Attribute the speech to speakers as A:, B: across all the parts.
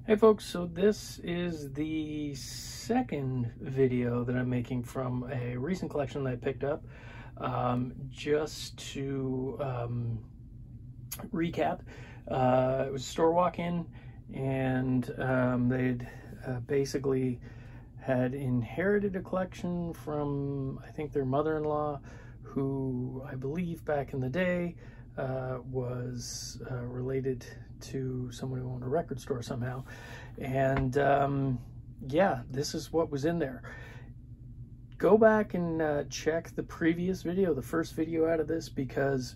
A: Hey folks, so this is the second video that I'm making from a recent collection that I picked up. Just to recap, it was a store walk-in, and they'd basically had inherited a collection from, I think, their mother-in-law, who I believe back in the day was related to someone who owned a record store somehow. And yeah, this is what was in there. Go back and check the previous video, the first video out of this, because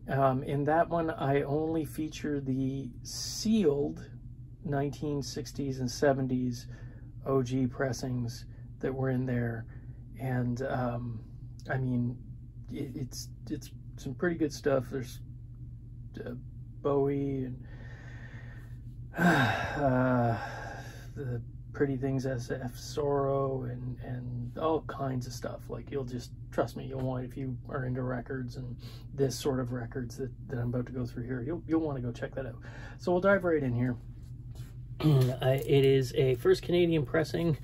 A: in that one I only feature the sealed 1960s and 70s OG pressings that were in there. And I mean, it's some pretty good stuff. There's Bowie and the Pretty Things SF Sorrow and all kinds of stuff. Like, you'll just, trust me, you'll want, if you are into records and this sort of records that I'm about to go through here, you'll want to go check that out. So we'll dive right in here. It is a first Canadian pressing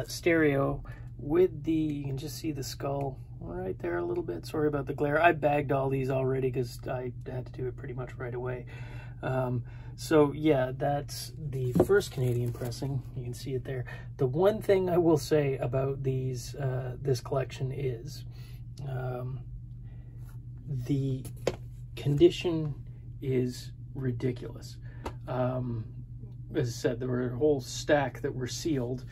A: stereo with the, you can just see the skull right there a little bit. Sorry about the glare. I bagged all these already because I had to do it pretty much right away. So yeah, that's the first Canadian pressing. You can see it there. The one thing I will say about these, this collection is the condition is ridiculous. As I said, there were a whole stack that were sealed.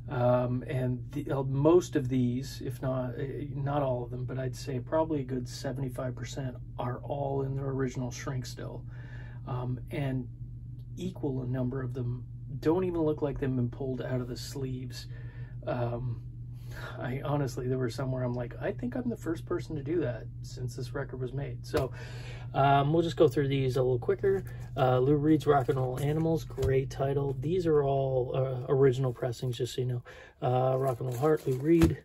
A: And most of these, if not all of them, but I'd say probably a good 75% are all in their original shrink still. And equal a number of them don't even look like they've been pulled out of the sleeves. I honestly, there were some where I'm like, I think I'm the first person to do that since this record was made. So we'll just go through these a little quicker. Lou Reed's Rock and Roll Animals, great title. These are all original pressings, just so you know. Rock and Roll Heart, Lou Reed.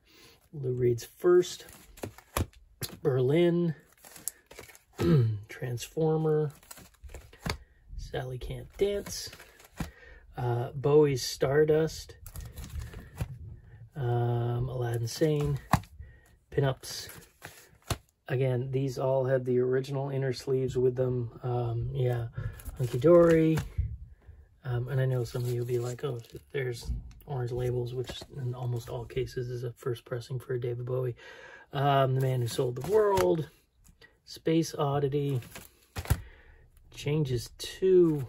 A: Lou Reed's First. Berlin. Transformer. Sally Can't Dance. Bowie's Stardust. Aladdin Sane. Pinups. Again, these all had the original inner sleeves with them. Yeah, Hunky Dory. And I know some of you will be like, oh, there's orange labels, which in almost all cases is a first pressing for David Bowie. The Man Who Sold the World. Space Oddity. Changes 2.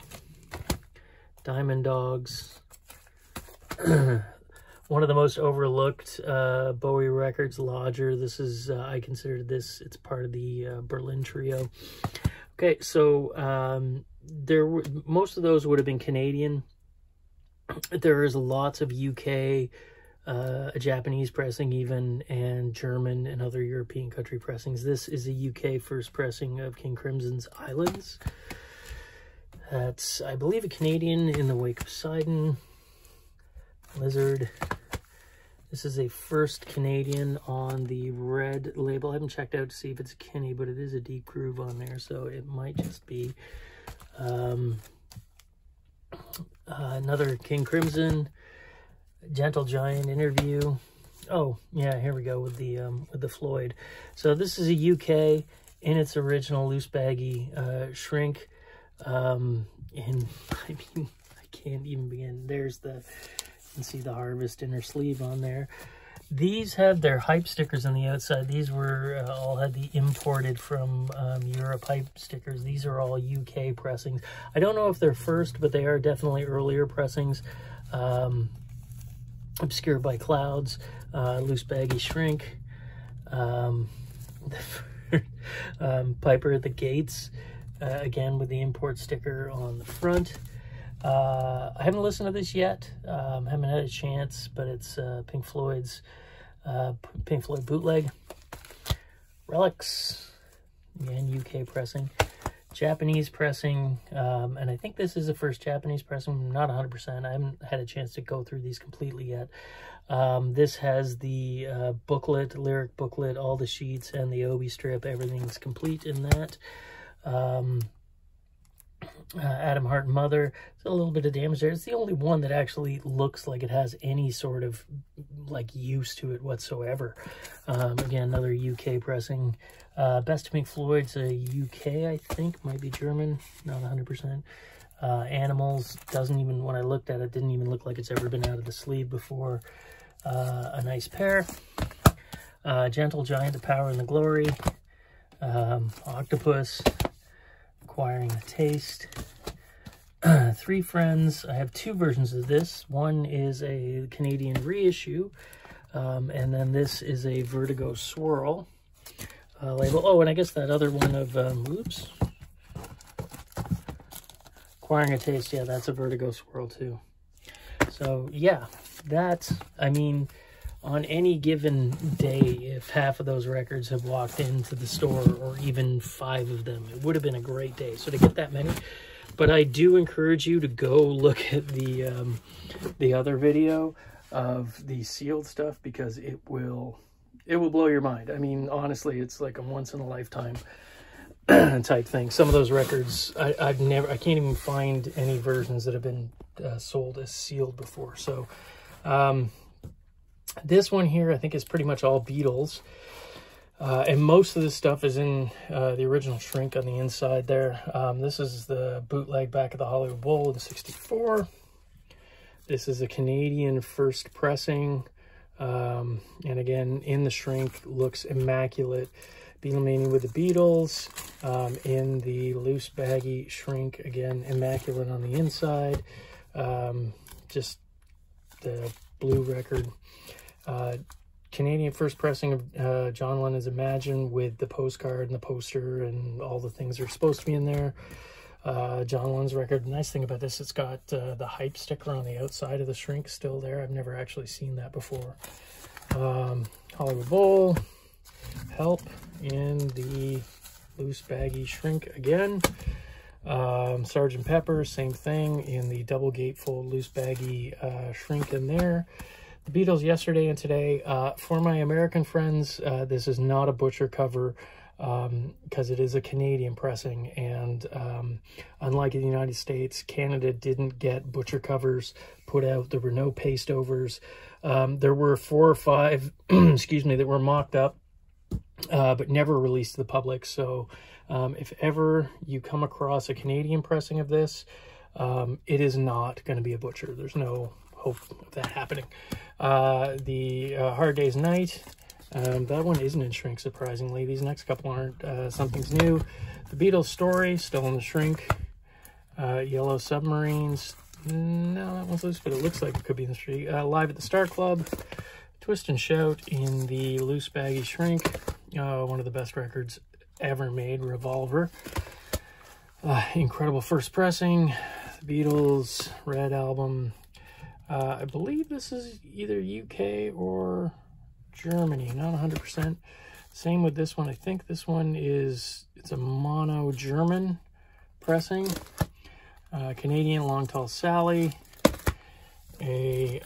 A: Diamond Dogs. One of the most overlooked Bowie records, Lodger. This is, I consider this, it's part of the Berlin trio. Okay, so most of those would have been Canadian. There is lots of UK, Japanese pressing even, and German and other European country pressings. This is a UK first pressing of King Crimson's Islands. That's, I believe, a Canadian, In the Wake of Poseidon. Lizard. This is a first Canadian on the red label. I haven't checked out to see if it's a Kinney, but it is a deep groove on there, so it might just be another King Crimson. Gentle Giant Interview. Oh yeah, here we go with the Floyd. So this is a UK in its original loose baggy shrink. And I mean, I can't even begin. There's the, you can see the Harvest inner sleeve on there. These had their hype stickers on the outside. These were all had the imported from Europe hype stickers. These are all UK pressings. I don't know if they're first, but they are definitely earlier pressings. Obscured by Clouds, Loose Baggy Shrink, Piper at the Gates, again with the import sticker on the front. I haven't listened to this yet, haven't had a chance, but it's Pink Floyd bootleg. Relics, again, UK pressing. Japanese pressing, and I think this is the first Japanese pressing. I'm not 100%. I haven't had a chance to go through these completely yet. This has the booklet, lyric booklet, all the sheets, and the Obi strip. Everything's complete in that. Adam Hart Mother. There's a little bit of damage there. It's the only one that actually looks like it has any sort of like use to it whatsoever. Again, another UK pressing. Best to Make Floyd's a UK, I think, might be German, not 100%. Animals doesn't even, when I looked at it, didn't even look like it's ever been out of the sleeve before. A nice pair. Gentle Giant, The Power and the Glory. Octopus, Acquiring a Taste. Three Friends. I have two versions of this. One is a Canadian reissue, and then this is a Vertigo Swirl label. Oh, and I guess that other one of, oops. Acquiring a Taste, yeah, that's a Vertigo Swirl too. So, yeah, that's, I mean, on any given day, if half of those records have walked into the store, or even 5 of them, it would have been a great day. So to get that many, but I do encourage you to go look at the other video of the sealed stuff, because it will blow your mind. I mean, honestly, it's like a once in a lifetime type thing. Some of those records, I can't even find any versions that have been sold as sealed before. So, this one here, I think, is pretty much all Beatles. And most of this stuff is in the original shrink on the inside there. This is the bootleg back of the Hollywood Bowl in '64. This is a Canadian first pressing. And again, in the shrink, looks immaculate. Beatlemania with the Beatles. In the loose baggy shrink, again, immaculate on the inside. Just the blue record. Canadian first pressing of John Lennon's Imagine, with the postcard and the poster and all the things that are supposed to be in there. John Lennon's record. The nice thing about this, it's got the hype sticker on the outside of the shrink still there. I've never actually seen that before. Hollywood Bowl. Help in the loose baggy shrink again. Sgt. Pepper, same thing, in the double gatefold loose baggy shrink in there. The Beatles Yesterday and Today. For my American friends, this is not a butcher cover, because it is a Canadian pressing, and unlike in the United States, Canada didn't get butcher covers put out. There were no paste overs. There were 4 or 5 excuse me, that were mocked up, but never released to the public. So if ever you come across a Canadian pressing of this, it is not going to be a butcher. There's no hope of that happening. The Hard Day's Night, that one isn't in shrink, surprisingly. These next couple aren't. Something's New. The Beatles Story, still in the shrink. Yellow Submarines, no, that one's loose, but it looks like it could be in the shrink. Live at the Star Club. Twist and Shout in the loose baggy shrink. One of the best records ever made, Revolver. Incredible first pressing. The Beatles Red Album. I believe this is either UK or Germany, not 100%. Same with this one. I think this one is, it's a mono German pressing. Canadian Long Tall Sally. A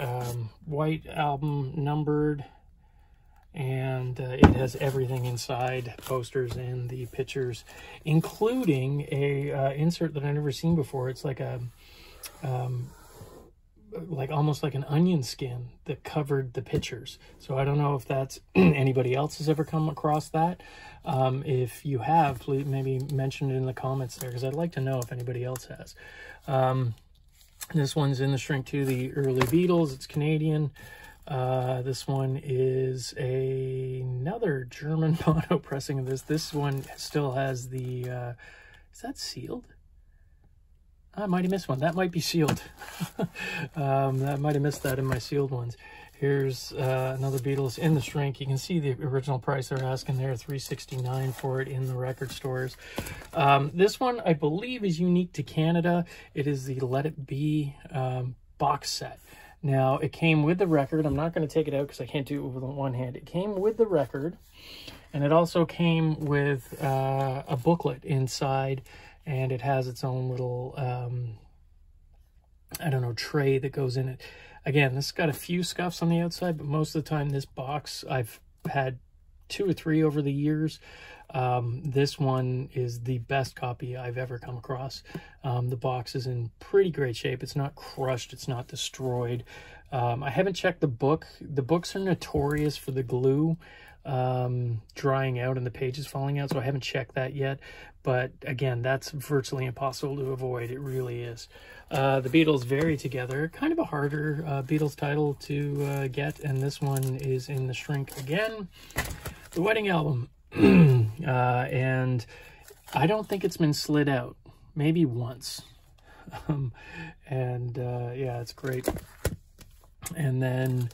A: white album, numbered, and it has everything inside, posters and the pictures, including a insert that I've never seen before. It's like a like almost like an onion skin that covered the pictures. So I don't know if that's anybody else has ever come across that. If you have, please maybe mention it in the comments there, because I'd like to know if anybody else has. This one's in the shrink too, the early Beatles. It's Canadian. This one is another German mono pressing of this. This one still has the, is that sealed? I might have missed one. That might be sealed. I might have missed that in my sealed ones. Here's another Beatles in the shrink. You can see the original price they're asking there, $3.69 for it in the record stores. This one, I believe, is unique to Canada. It is the Let It Be box set. Now, it came with the record. I'm not going to take it out because I can't do it with one hand. It came with the record, and it also came with a booklet inside, and it has its own little, I don't know, tray that goes in it. Again, this has got a few scuffs on the outside, but most of the time this box, I've had 2 or 3 over the years. This one is the best copy I've ever come across. The box is in pretty great shape. It's not crushed. It's not destroyed. I haven't checked the book. The books are notorious for the glue drying out and the pages falling out, so I haven't checked that yet. But again, that's virtually impossible to avoid. It really is. The Beatles Vary Together, kind of a harder Beatles title to get, and this one is in the shrink again. The Wedding Album. And I don't think it's been slid out, maybe once. Yeah, it's great. And then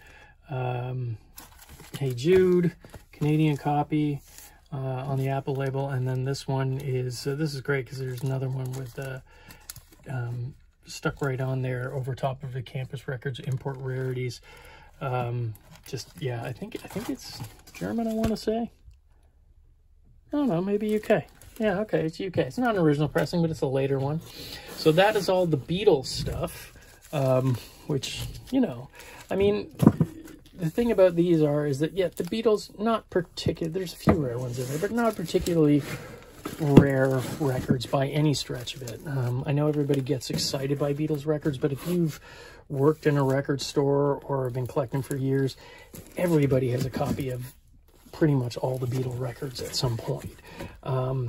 A: Hey Jude, Canadian copy on the Apple label. And then this one is, this is great because there's another one with stuck right on there over top of the Campus Records Import Rarities. Yeah, I think it's German, I want to say. I don't know, maybe UK. Yeah, okay, it's UK. It's not an original pressing, but it's a later one. So that is all the Beatles stuff, which, you know, I mean, the thing about these is that, yeah, the Beatles, not particular, there's a few rare ones in there, but not particularly rare records by any stretch of it. I know everybody gets excited by Beatles records, but if you've worked in a record store or have been collecting for years, everybody has a copy of pretty much all the Beatles records at some point. But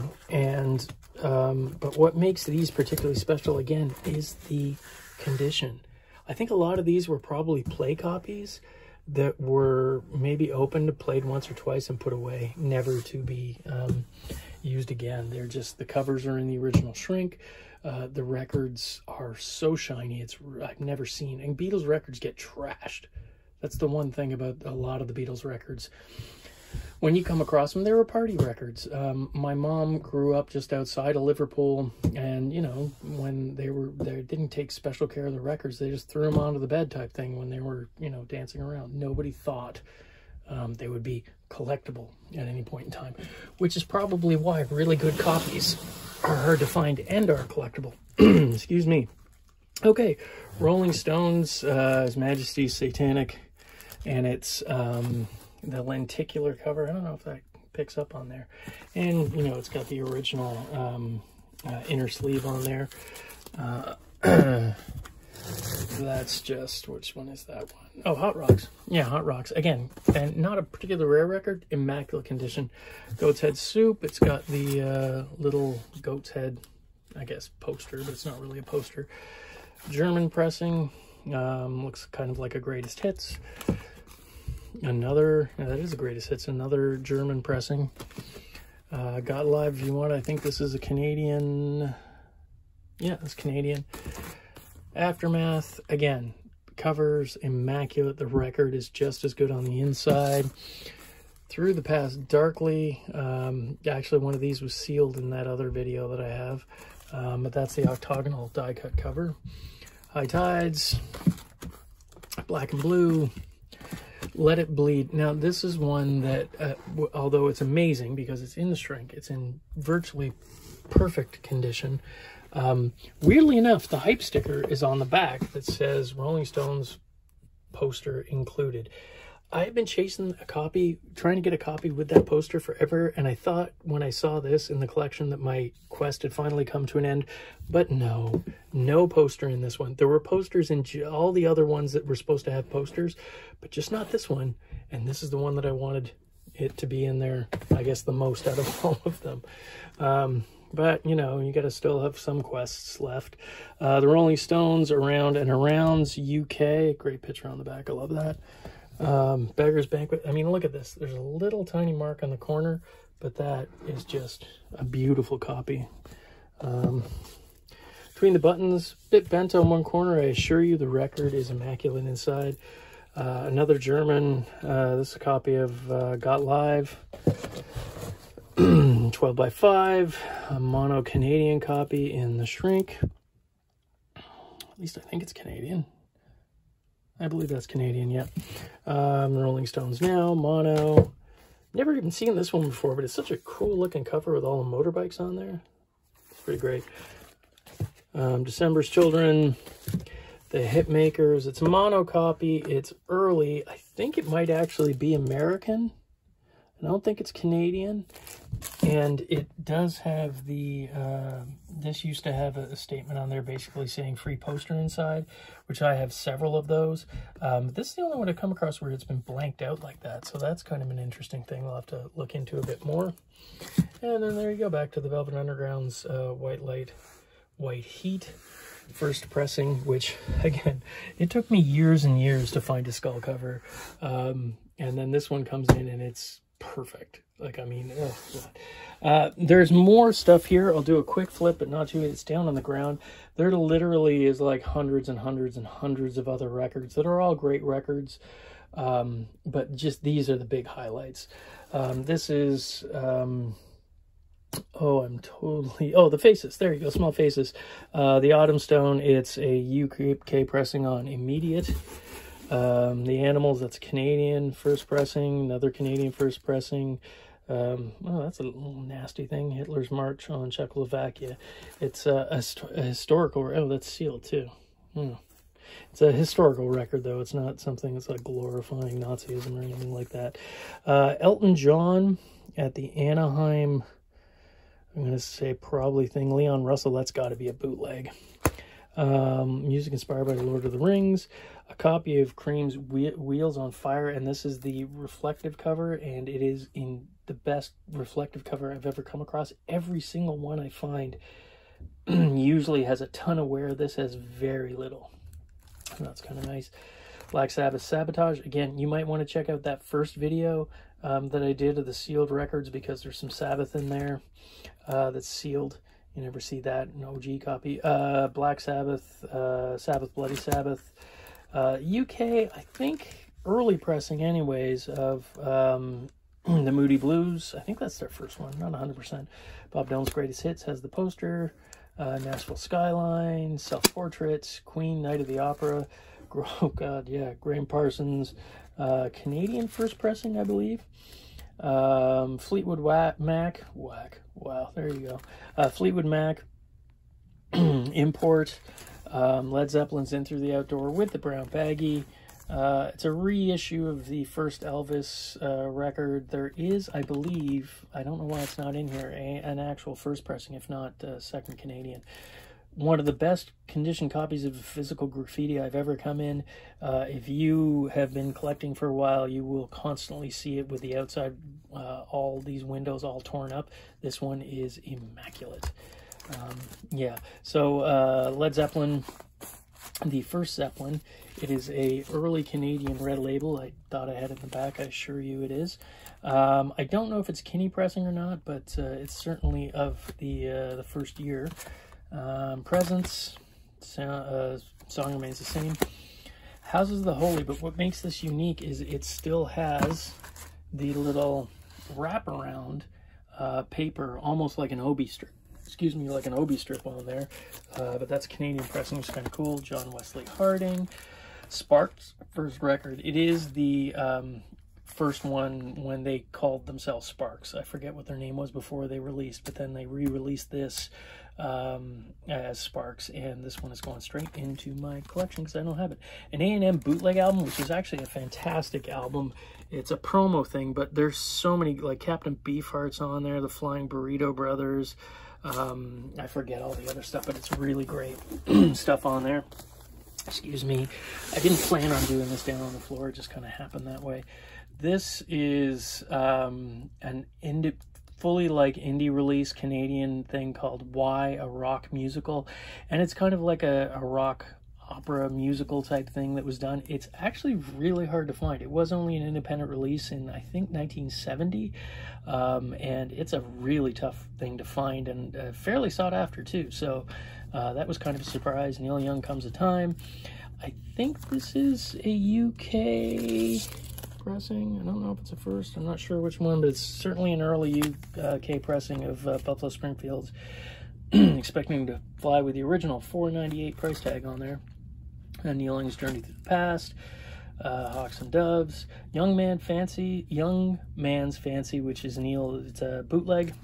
A: what makes these particularly special, again, is the condition. I think a lot of these were probably play copies that were maybe opened, played once or twice, and put away, never to be used again. They're just, the covers are in the original shrink. The records are so shiny, I've never seen. And Beatles records get trashed. That's the one thing about a lot of the Beatles records. When you come across them, they were party records. My mom grew up just outside of Liverpool, and, you know, when they didn't take special care of the records. They just threw them onto the bed type thing when they were, you know, dancing around. Nobody thought they would be collectible at any point in time, which is probably why really good copies are hard to find and are collectible. Excuse me. Okay, Rolling Stones, His Majesty's Satanic, and it's the lenticular cover. I don't know if that picks up on there. And, you know, it's got the original inner sleeve on there. That's just, which one is that one? Oh, Hot Rocks. Yeah, Hot Rocks. Again, and not a particular rare record, immaculate condition. Goat's Head Soup. It's got the little Goat's Head, I guess, poster, but it's not really a poster. German pressing. Looks kind of like a greatest hits. Another, that is a greatest hits, another German pressing. Got Live If You Want. I think this is a Canadian. Yeah, it's Canadian. Aftermath, again, covers immaculate. The record is just as good on the inside. Through the Past Darkly. Actually, one of these was sealed in that other video that I have. But that's the octagonal die cut cover. High Tides. Black and Blue. Let It Bleed. Now, this is one that, although it's amazing because it's in the shrink, it's in virtually perfect condition. Weirdly enough, the hype sticker is on the back that says Rolling Stones poster included. I've been chasing a copy, trying to get a copy with that poster forever, and I thought when I saw this in the collection that my quest had finally come to an end, but no poster in this one. There were posters in all the other ones that were supposed to have posters, but just not this one, and this is the one that I wanted it to be in there, I guess, the most out of all of them. But, you know, you got to still have some quests left. The Rolling Stones, Around and Arounds, UK. Great picture on the back. I love that. Beggar's Banquet. I mean, look at this. There's a little tiny mark on the corner, but that is just a beautiful copy. Between the Buttons, bit bent on one corner. I assure you the record is immaculate inside. Another German. This is a copy of Got Live. 12 by 5. A mono Canadian copy in the shrink. At least I think it's Canadian. I believe that's Canadian, yeah. Rolling Stones Now, mono. Never even seen this one before, but it's such a cool looking cover with all the motorbikes on there. It's pretty great. December's Children, The Hitmakers. It's a mono copy. It's early. I think it might actually be American. I don't think it's Canadian. And it does have the, this used to have a statement on there basically saying free poster inside, which I have several of those. This is the only one I've come across where it's been blanked out like that. So that's kind of an interesting thing we'll have to look into a bit more. And then there you go, back to the Velvet Underground's White Light, White Heat first pressing, which again, it took me years and years to find a skull cover. And then this one comes in and it's perfect. Like, I mean, oh God. There's more stuff here. I'll do a quick flip, but not too. It's down on the ground. There literally is like hundreds and hundreds and hundreds of other records that are all great records. But just these are the big highlights. This is, oh, the Faces. There you go, Small Faces. The Autumn Stone, it's a UK pressing on Immediate. The Animals, that's Canadian first pressing, another Canadian first pressing. Oh, that's a little nasty thing. Hitler's March on Czechoslovakia. It's a historical, oh, that's sealed too. It's a historical record, though. It's not something that's like glorifying Nazism or anything like that. Elton John at the Anaheim, I'm going to say probably thing. Leon Russell, that's got to be a bootleg. Music inspired by the Lord of the Rings. A copy of Cream's Wheels on Fire, and this is the reflective cover, and it is in the best reflective cover I've ever come across. Every single one I find usually has a ton of wear. This has very little. And that's kind of nice. Black Sabbath Sabotage. Again, you might want to check out that first video that I did of the sealed records, because there's some Sabbath in there that's sealed. You never see that, an OG copy. Black Sabbath, Sabbath Bloody Sabbath. UK, I think, early pressing anyways, of the Moody Blues. I think that's their first one, not 100%. Bob Dylan's Greatest Hits has the poster. Nashville Skyline, Self-Portraits, Queen, Night of the Opera. Oh, God, yeah, Graham Parsons. Canadian first pressing, I believe. Fleetwood Mac. Wow, there you go. Fleetwood Mac. Import. Led Zeppelin's In Through the Outdoor with the brown baggie. It's a reissue of the first Elvis record. There is, I believe, I don't know why it's not in here, an actual first pressing, if not second Canadian. One of the best conditioned copies of physical graffiti I've ever come in. If you have been collecting for a while, you will constantly see it with the outside, all these windows all torn up. This one is immaculate. Yeah, so Led Zeppelin, the first Zeppelin, it is a early Canadian red label. I thought I had it in the back. I assure you it is. I don't know if it's Kinney pressing or not, but it's certainly of the first year. Presence, song remains the same. Houses of the Holy, but what makes this unique is it still has the little wraparound paper, almost like an Obi strip. Excuse me, like an Obi strip on there. But that's Canadian pressing, which is kind of cool. John Wesley Harding. Sparks first record. It is the first one when they called themselves Sparks. I forget what their name was before they released, but then they re-released this as Sparks, and this one is going straight into my collection because I don't have it. An A&M bootleg album, which is actually a fantastic album. It's a promo thing, but there's so many, like Captain Beefheart's on there, the Flying Burrito Brothers. I forget all the other stuff, but it's really great stuff on there. Excuse me. I didn't plan on doing this down on the floor. It just kind of happened that way. This is an fully like indie release Canadian thing called Why, a Rock Musical. And it's kind of like a rock opera musical type thing that was done. It's actually really hard to find. It was only an independent release in, I think, 1970. And it's a really tough thing to find, and fairly sought after too. So that was kind of a surprise. Neil Young Comes a Time. I think this is a UK pressing. I don't know if it's a first. I'm not sure which one, but it's certainly an early UK pressing of Buffalo Springfield's Expecting to Fly, with the original $4.98 price tag on there. Neil Young's Journey Through the Past. Hawks and Doves. Young Man's Fancy, which is Neil. It's a bootleg.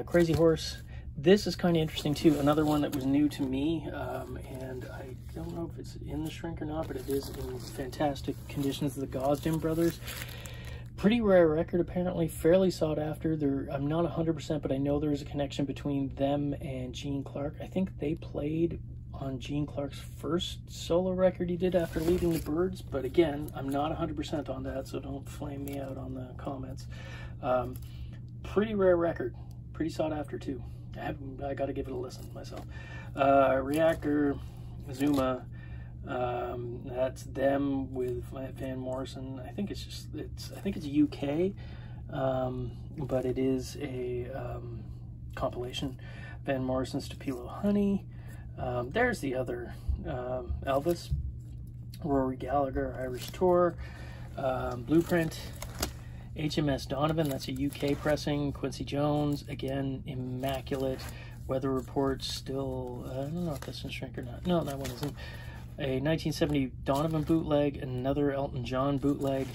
A: Crazy Horse. This is kind of interesting too. Another one that was new to me, and I don't know if it's in the shrink or not, but it is in fantastic conditions. The Gosden Brothers. Pretty rare record, apparently, fairly sought after. I'm not 100%, but I know there is a connection between them and Gene Clark. I think they played on Gene Clark's first solo record he did after leaving the Byrds, but again, I'm not 100% on that, so don't flame me out on the comments. Pretty rare record, pretty sought after too. I got to give it a listen myself. Reactor, Zuma. That's them with Van Morrison. I think it's UK, but it is a compilation. Van Morrison's Tupelo Honey. There's the other Elvis, Rory Gallagher, Irish Tour, Blueprint, HMS Donovan. That's a UK pressing. Quincy Jones, again, immaculate. Weather Report, still, I don't know if that's in shrink or not. No, that one isn't. A 1970 Donovan bootleg, another Elton John bootleg,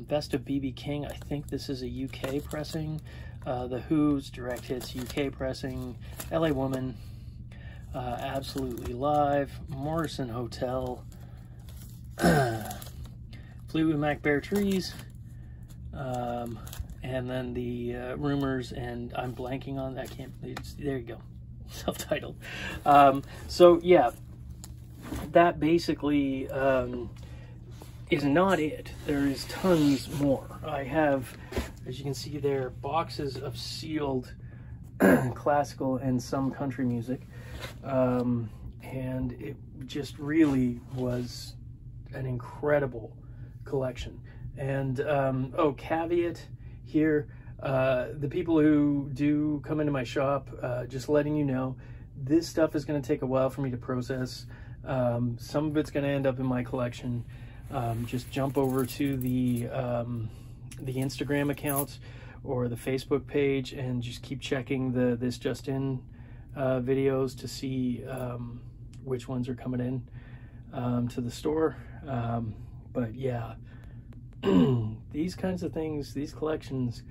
A: Best of B.B. King. I think this is a UK pressing. The Who's Direct Hits UK pressing. LA Woman, Absolutely Live, Morrison Hotel, Fleetwood Mac Bare Trees, and then the Rumors, and I'm blanking on that. There you go, self-titled. So yeah, that basically is not it. There is tons more. I have, as you can see there, boxes of sealed classical and some country music, and it just really was an incredible collection. And oh, caveat here, the people who do come into my shop, just letting you know, this stuff is going to take a while for me to process. Some of it's going to end up in my collection. Just jump over to the Instagram account or the Facebook page and just keep checking the This Just In videos to see which ones are coming in to the store. But yeah, these kinds of things, these collections,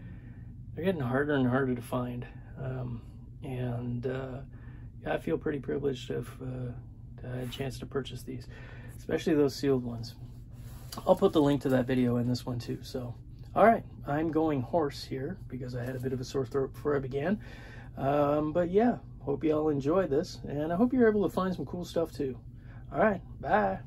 A: they're getting harder and harder to find. Yeah, I feel pretty privileged to have had a chance to purchase these, especially those sealed ones. I'll put the link to that video in this one too. So, all right, I'm going hoarse here because I had a bit of a sore throat before I began. But yeah, hope you all enjoy this, and I hope you're able to find some cool stuff too. All right, bye.